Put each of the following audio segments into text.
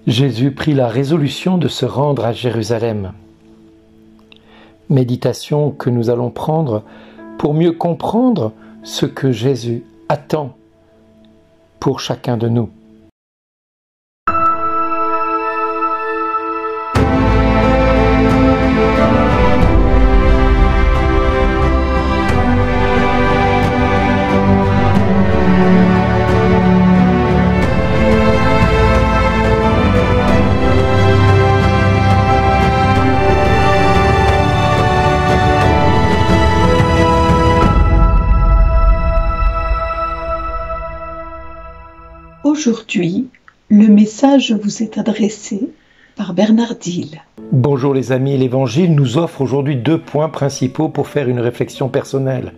Jésus prit la résolution de se rendre à Jérusalem. Méditation que nous allons prendre pour mieux comprendre ce que Jésus attend pour chacun de nous. Aujourd'hui, le message vous est adressé par Bernard Dille. Bonjour les amis, l'Évangile nous offre aujourd'hui 2 points principaux pour faire une réflexion personnelle.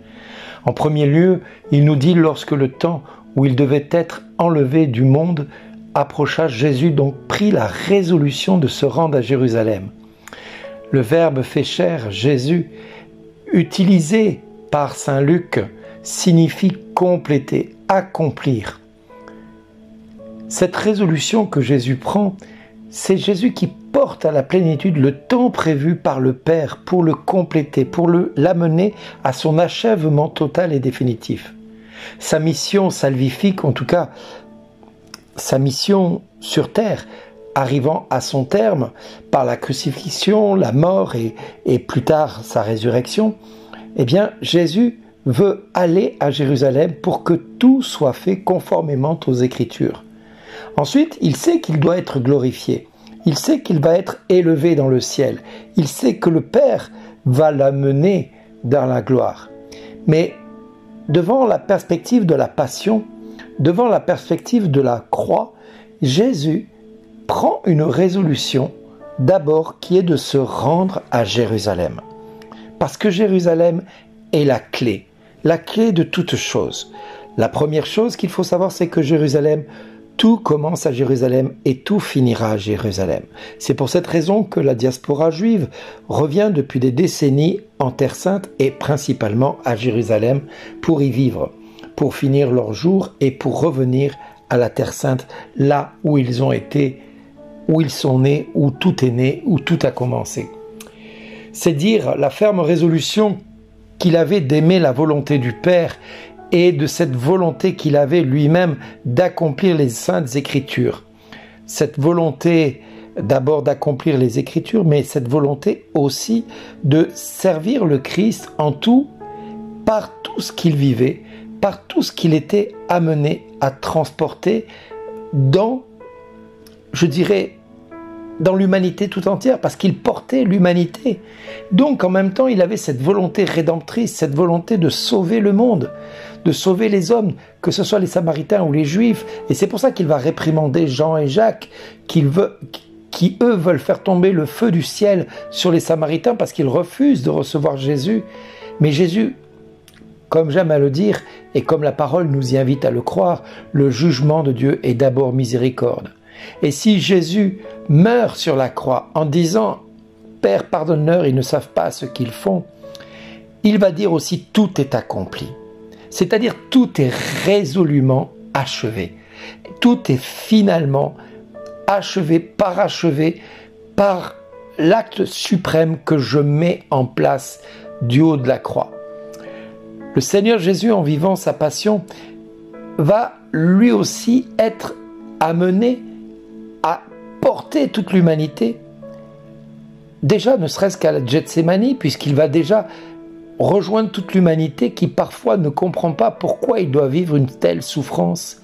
En premier lieu, il nous dit lorsque le temps où il devait être enlevé du monde approcha, Jésus donc prit la résolution de se rendre à Jérusalem. Le verbe fait chair, Jésus, utilisé par saint Luc, signifie compléter, accomplir. Cette résolution que Jésus prend, c'est Jésus qui porte à la plénitude le temps prévu par le Père pour le compléter, pour l'amener à son achèvement total et définitif. Sa mission salvifique, en tout cas sa mission sur terre, arrivant à son terme par la crucifixion, la mort et plus tard sa résurrection, eh bien Jésus veut aller à Jérusalem pour que tout soit fait conformément aux Écritures. Ensuite, il sait qu'il doit être glorifié. Il sait qu'il va être élevé dans le ciel. Il sait que le Père va l'amener dans la gloire. Mais devant la perspective de la passion, devant la perspective de la croix, Jésus prend une résolution d'abord qui est de se rendre à Jérusalem. Parce que Jérusalem est la clé de toute chose. La première chose qu'il faut savoir, c'est que Jérusalem, tout commence à Jérusalem et tout finira à Jérusalem. C'est pour cette raison que la diaspora juive revient depuis des décennies en Terre Sainte et principalement à Jérusalem pour y vivre, pour finir leurs jours et pour revenir à la Terre Sainte, là où ils ont été, où ils sont nés, où tout est né, où tout a commencé. C'est dire la ferme résolution qu'il avait d'aimer la volonté du Père et de cette volonté qu'il avait lui-même d'accomplir les saintes Écritures. Cette volonté d'abord d'accomplir les Écritures, mais cette volonté aussi de servir le Christ en tout, par tout ce qu'il vivait, par tout ce qu'il était amené à transporter dans, je dirais, dans l'humanité tout entière, parce qu'il portait l'humanité. Donc en même temps, il avait cette volonté rédemptrice, cette volonté de sauver le monde, de sauver les hommes, que ce soit les Samaritains ou les Juifs. Et c'est pour ça qu'il va réprimander Jean et Jacques, qui eux veulent faire tomber le feu du ciel sur les Samaritains parce qu'ils refusent de recevoir Jésus. Mais Jésus, comme j'aime à le dire, et comme la parole nous y invite à le croire, le jugement de Dieu est d'abord miséricorde. Et si Jésus meurt sur la croix en disant « Père, pardonne-leur, ils ne savent pas ce qu'ils font », il va dire aussi « Tout est accompli ». C'est-à-dire tout est résolument achevé. Tout est finalement achevé, parachevé par l'acte suprême que je mets en place du haut de la croix. Le Seigneur Jésus, en vivant sa passion, va lui aussi être amené à porter toute l'humanité, déjà ne serait-ce qu'à la Gethsémani, puisqu'il va déjà rejoindre toute l'humanité qui parfois ne comprend pas pourquoi il doit vivre une telle souffrance.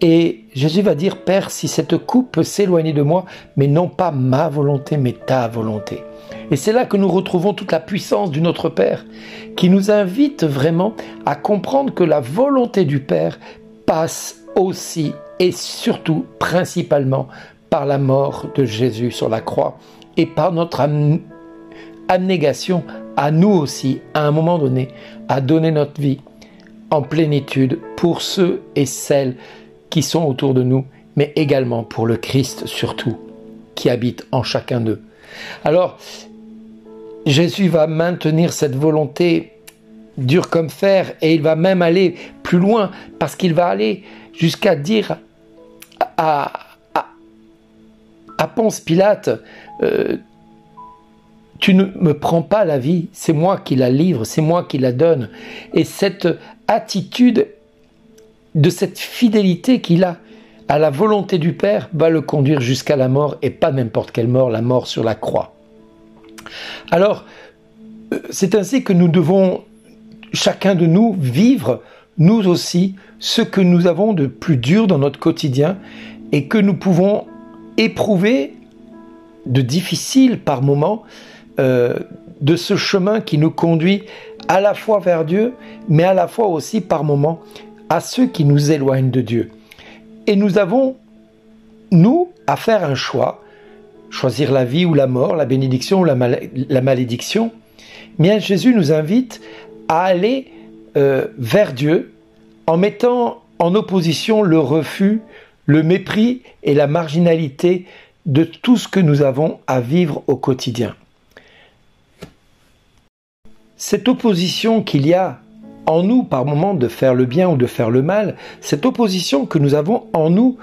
Et Jésus va dire, Père, si cette coupe peut s'éloigner de moi, mais non pas ma volonté, mais ta volonté. Et c'est là que nous retrouvons toute la puissance du Notre Père, qui nous invite vraiment à comprendre que la volonté du Père passe aussi et surtout, principalement, par la mort de Jésus sur la croix et par notre abnégation à nous aussi, à un moment donné, à donner notre vie en plénitude pour ceux et celles qui sont autour de nous, mais également pour le Christ surtout, qui habite en chacun d'eux. Alors, Jésus va maintenir cette volonté dure comme fer et il va même aller plus loin parce qu'il va aller jusqu'à dire à Ponce Pilate, tu ne me prends pas la vie, c'est moi qui la livre, c'est moi qui la donne. Et cette attitude de cette fidélité qu'il a à la volonté du Père va le conduire jusqu'à la mort, et pas n'importe quelle mort, la mort sur la croix. Alors, c'est ainsi que nous devons, chacun de nous, vivre, nous aussi, ce que nous avons de plus dur dans notre quotidien et que nous pouvons éprouver de difficile par moments, de ce chemin qui nous conduit à la fois vers Dieu, mais à la fois aussi par moments à ceux qui nous éloignent de Dieu. Et nous avons, nous, à faire un choix, choisir la vie ou la mort, la bénédiction ou la malédiction. Bien, Jésus nous invite à aller vers Dieu en mettant en opposition le refus, le mépris et la marginalité de tout ce que nous avons à vivre au quotidien. Cette opposition qu'il y a en nous par moment de faire le bien ou de faire le mal, cette opposition que nous avons en nous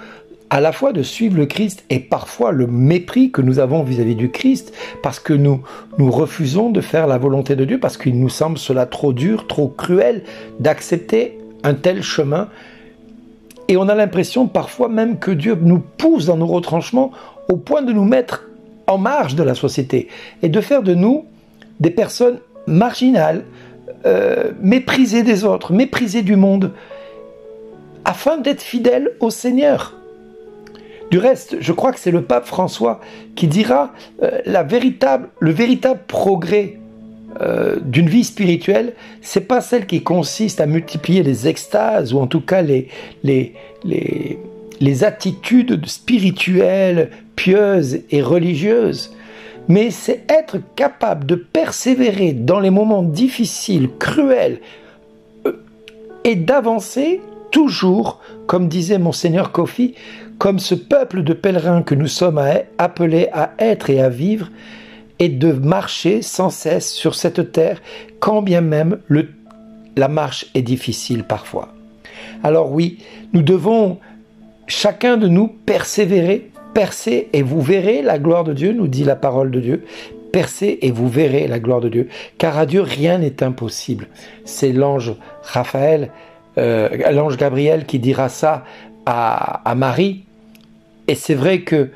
à la fois de suivre le Christ et parfois le mépris que nous avons vis-à-vis du Christ parce que nous refusons de faire la volonté de Dieu, parce qu'il nous semble cela trop dur, trop cruel d'accepter un tel chemin. Et on a l'impression parfois même que Dieu nous pousse dans nos retranchements au point de nous mettre en marge de la société et de faire de nous des personnes marginales, méprisées des autres, méprisées du monde, afin d'être fidèles au Seigneur. Du reste, je crois que c'est le pape François qui dira le véritable progrès d'une vie spirituelle, c'est pas celle qui consiste à multiplier les extases ou en tout cas les attitudes spirituelles, pieuses et religieuses, mais c'est être capable de persévérer dans les moments difficiles, cruels, et d'avancer toujours, comme disait Monseigneur Kofi, comme ce peuple de pèlerins que nous sommes appelés à être et à vivre, et de marcher sans cesse sur cette terre, quand bien même la marche est difficile parfois. Alors oui, nous devons, chacun de nous, persévérer, percer et vous verrez la gloire de Dieu, nous dit la parole de Dieu. Percez et vous verrez la gloire de Dieu, car à Dieu rien n'est impossible. C'est l'ange l'ange Gabriel qui dira ça à Marie. Et c'est vrai que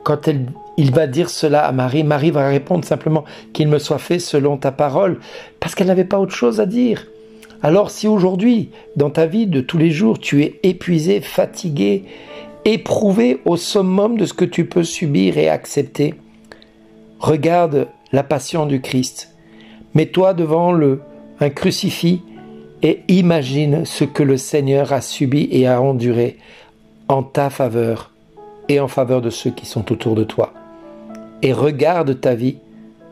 quand il va dire cela à Marie, Marie va répondre simplement qu'il me soit fait selon ta parole, parce qu'elle n'avait pas autre chose à dire. Alors si aujourd'hui, dans ta vie de tous les jours, tu es épuisé, fatigué, éprouvé au summum de ce que tu peux subir et accepter, regarde la passion du Christ. Mets-toi devant un crucifix et imagine ce que le Seigneur a subi et a enduré en ta faveur et en faveur de ceux qui sont autour de toi. Et regarde ta vie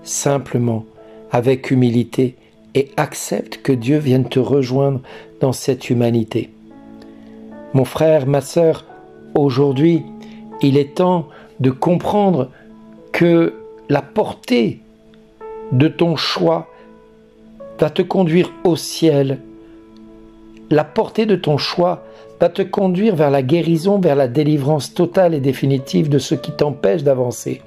simplement, avec humilité, et accepte que Dieu vienne te rejoindre dans cette humanité. Mon frère, ma sœur, aujourd'hui, il est temps de comprendre que la portée de ton choix va te conduire au ciel. La portée de ton choix va te conduire vers la guérison, vers la délivrance totale et définitive de ce qui t'empêche d'avancer.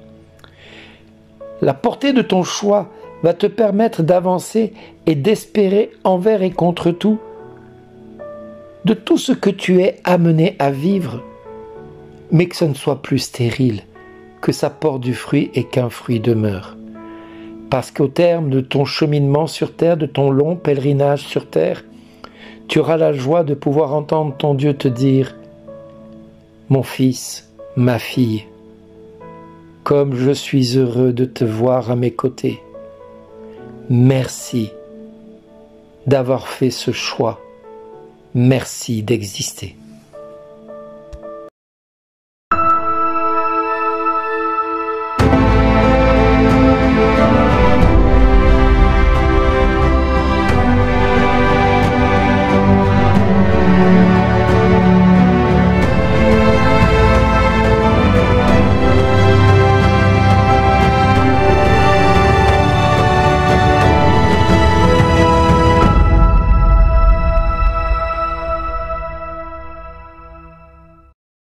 La portée de ton choix va te permettre d'avancer et d'espérer envers et contre tout, de tout ce que tu es amené à vivre, mais que ce ne soit plus stérile, que ça porte du fruit et qu'un fruit demeure. Parce qu'au terme de ton cheminement sur terre, de ton long pèlerinage sur terre, tu auras la joie de pouvoir entendre ton Dieu te dire « Mon fils, ma fille, comme je suis heureux de te voir à mes côtés. Merci d'avoir fait ce choix. Merci d'exister. »